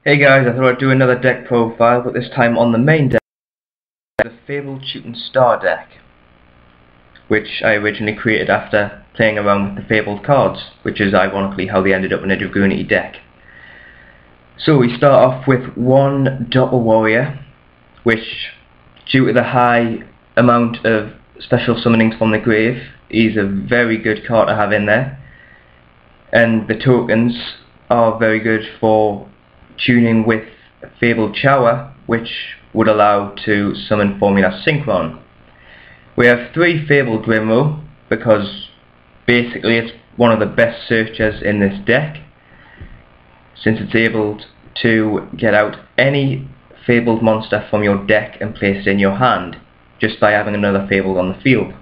Hey guys, I thought I'd do another deck profile, but this time on the main deck, the Fabled Shooting Star deck, which I originally created after playing around with the Fabled cards, which is ironically how they ended up in a Dragoonity deck. So we start off with one Doppel Warrior, which, due to the high amount of special summonings from the grave, is a very good card to have in there, and the tokens are very good for tuning with Fabled Shower, which would allow to summon Formula Synchron. We have 3 Fabled Grimro, because basically it's one of the best searchers in this deck, since it's able to get out any Fabled monster from your deck and place it in your hand, just by having another Fabled on the field.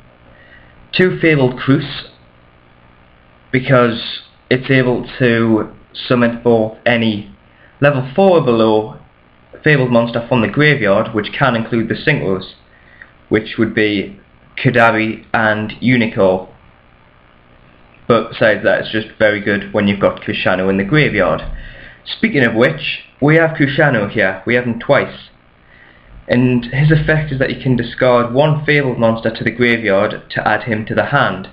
2 Fabled Cruce, because it's able to summon forth any level 4 or below Fabled monster from the graveyard, which can include the Synchros, which would be Kadari and Unicorn. But besides that, it's just very good when you've got Kushano in the graveyard. Speaking of which, we have Kushano here. We have him twice. And his effect is that you can discard 1 Fabled monster to the graveyard to add him to the hand.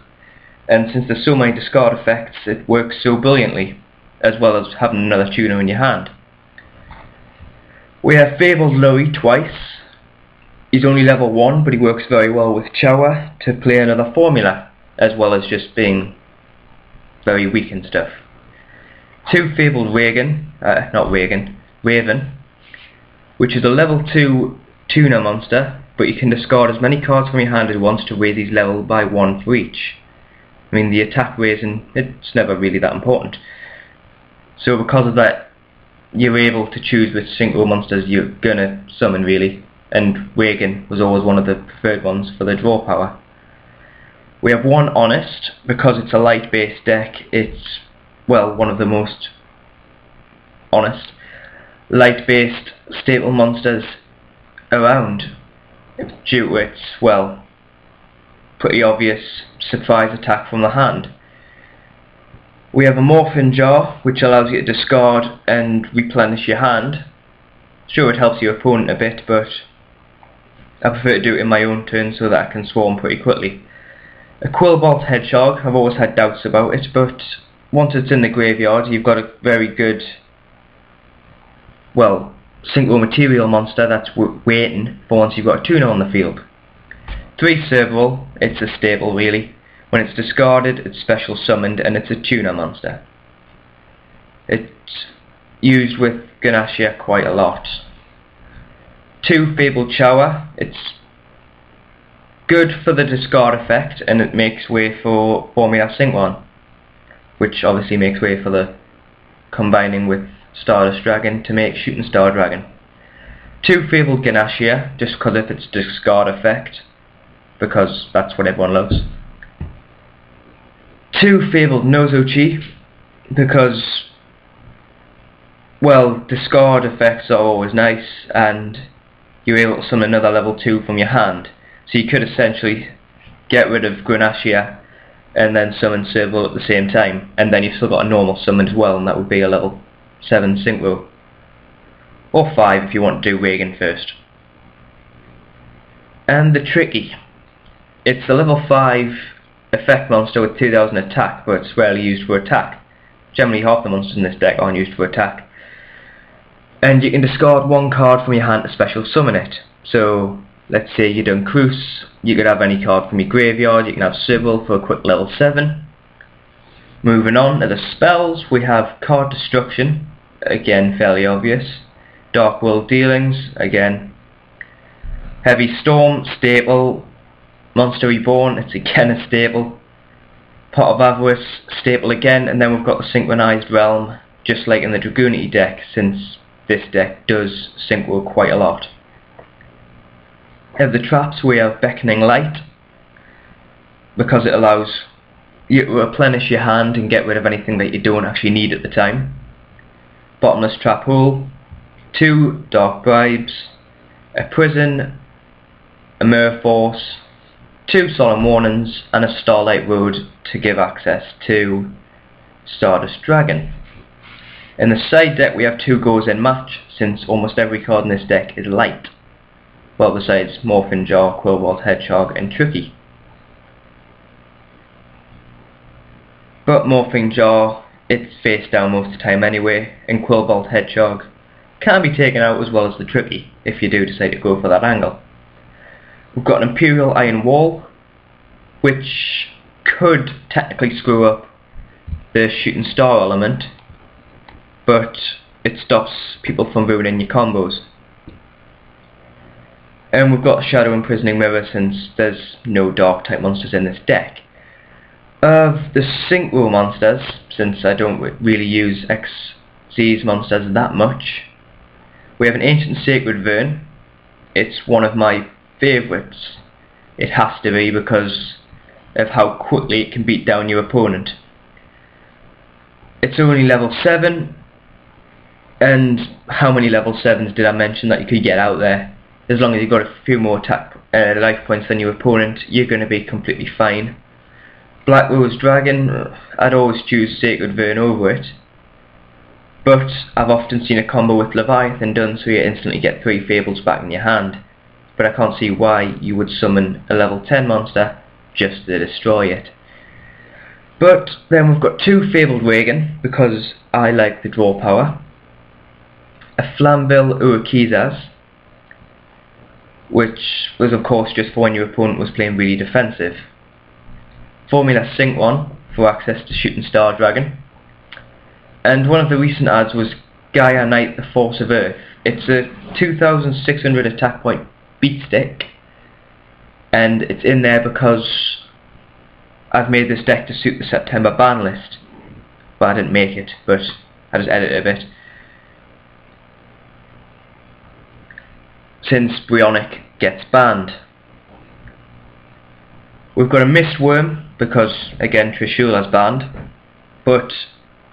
And since there's so many discard effects, it works so brilliantly, as well as having another tuner in your hand. We have Fabled Lurry twice. He's only level 1, but he works very well with Chower to play another formula, as well as just being very weak and stuff. 2 Fabled Raven, which is a level 2 tuner monster, but you can discard as many cards from your hand as once to raise his level by 1 for each. I mean, the attack raising, it's never really that important. So because of that, you're able to choose which synchro monsters you're gonna summon, really, and Reagan was always one of the preferred ones for the draw power. We have 1 Honest, because it's a light based deck. It's, well, one of the most honest light based staple monsters around, due to its, well, pretty obvious surprise attack from the hand. We have a Morphin Jar, which allows you to discard and replenish your hand. Sure, it helps your opponent a bit, but I prefer to do it in my own turn so that I can swarm pretty quickly. A Quillbolt Hedgehog, I've always had doubts about it, but once it's in the graveyard, you've got a very good, well, synchro material monster that's waiting for once you've got a tuner on the field. 3 Cerberus, it's a staple really. When it's discarded, it's special summoned, and it's a tuner monster. It's used with Ganashia quite a lot. 2 Fabled Shower, it's good for the discard effect, and it makes way for Formula Synchron, which obviously makes way for the combining with Stardust Dragon to make Shooting Star Dragon. 2 Fabled Ganashia, just because of its discard effect, because that's what everyone loves. 2 Fabled Nozochi, because, well, discard effects are always nice, and you're able to summon another level 2 from your hand. So you could essentially get rid of Granashia and then summon Cerberus at the same time, and then you've still got a normal summon as well, and that would be a level 7 Synchro. Or 5 if you want to do Reagan first. And the Tricky. It's a level 5 effect monster with 2000 attack, but it's rarely used for attack. Generally half the monsters in this deck aren't used for attack. And you can discard 1 card from your hand to special summon it. So, let's say you've done Cruce, you could have any card from your graveyard, you can have Sybil for a quick level 7. Moving on to the spells, we have Card Destruction, again fairly obvious. Dark World Dealings, again. Heavy Storm, staple. Monster Reborn, it's again a staple. Pot of Avarice, staple again, and then we've got the Synchronized Realm, just like in the Dragoonity deck, since this deck does synchro quite a lot. Of the traps, we have Beckoning Light, because it allows you to replenish your hand and get rid of anything that you don't actually need at the time. Bottomless Trap Hole, 2 Dark Bribes, a Prison, a Mirror Force, 2 Solemn Warnings, and a Starlight Road to give access to Stardust Dragon. In the side deck we have 2 goes in match, since almost every card in this deck is light. Well, besides Morphin Jar, Quillbolt Hedgehog and Tricky. But Morphin Jar, it's face down most of the time anyway, and Quillbolt Hedgehog can be taken out as well as the Tricky, if you do decide to go for that angle. We've got an Imperial Iron Wall, which could technically screw up the Shooting Star element, but it stops people from ruining your combos. And we've got Shadow Imprisoning Mirror, since there's no dark type monsters in this deck. Of the Synchro monsters, since I don't really use Xyz monsters that much, we have an Ancient Sacred Vern. It's one of my favourites. It has to be, because of how quickly it can beat down your opponent. It's only level 7, and how many level 7s did I mention that you could get out there? As long as you've got a few more life points than your opponent, you're going to be completely fine. Black Rose Dragon, I'd always choose Sacred Vern over it, but I've often seen a combo with Leviathan done so you instantly get 3 Fables back in your hand, but I can't see why you would summon a level 10 monster just to destroy it. But then we've got 2 Fabled Wagon, because I like the draw power, a Flamville Urquizas, which was of course just for when your opponent was playing really defensive. Formula Sync 1 for access to Shooting Star Dragon. And one of the recent adds was Gaia Knight, the Force of Earth. It's a 2600 attack point beat stick, and it's in there because I've made this deck to suit the September ban list. But I didn't make it, but I just edited a bit. Since Brionic gets banned. We've got a Mistworm, because again Trishula's banned, but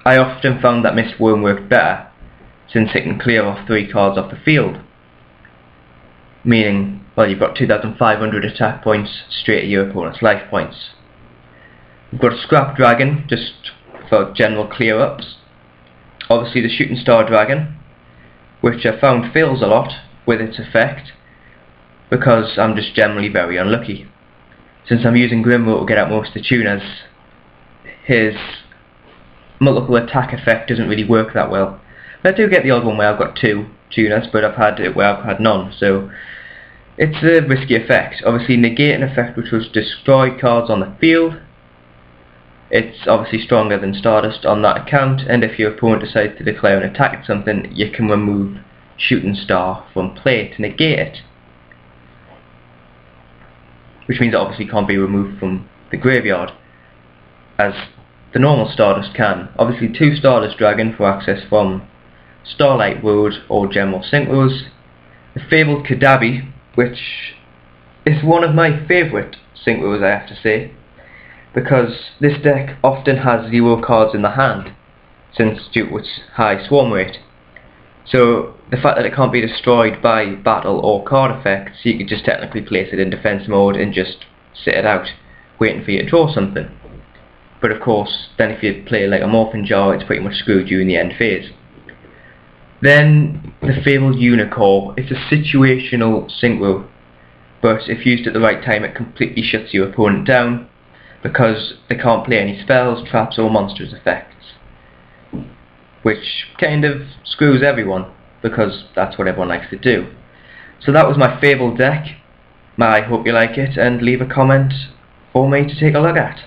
I often found that Mistworm worked better, since it can clear off 3 cards off the field. Meaning, well, you've got 2500 attack points straight to your opponent's life points. We've got a Scrap Dragon, just for general clear ups. Obviously the Shooting Star Dragon, which I found fails a lot with its effect, because I'm just generally very unlucky. Since I'm using Grimro to get out most of the tuners, his multiple attack effect doesn't really work that well. But I do get the odd one where I've got 2 tuners, but I've had it where I've had none, so it's a risky effect. Obviously negate an effect which was destroy cards on the field. It's obviously stronger than Stardust on that account, and if your opponent decides to declare an attack at something, you can remove Shooting Star from play to negate it, which means it obviously can't be removed from the graveyard as the normal Stardust can. Obviously 2 Stardust Dragon for access from Starlight Road or General Synchros, the Fabled Kadabi, which is one of my favourite Synchros, I have to say, because this deck often has 0 cards in the hand, since due to its high swarm rate. So the fact that it can't be destroyed by battle or card effects, you could just technically place it in defense mode and just sit it out, waiting for you to draw something. But of course, then if you play like a Morphin Jar, it's pretty much screwed you in the end phase. Then the Fabled Unicorn. It's a situational synchro, but if used at the right time it completely shuts your opponent down, because they can't play any spells, traps or monsters effects, which kind of screws everyone, because that's what everyone likes to do. So that was my Fabled deck. I hope you like it, and leave a comment for me to take a look at.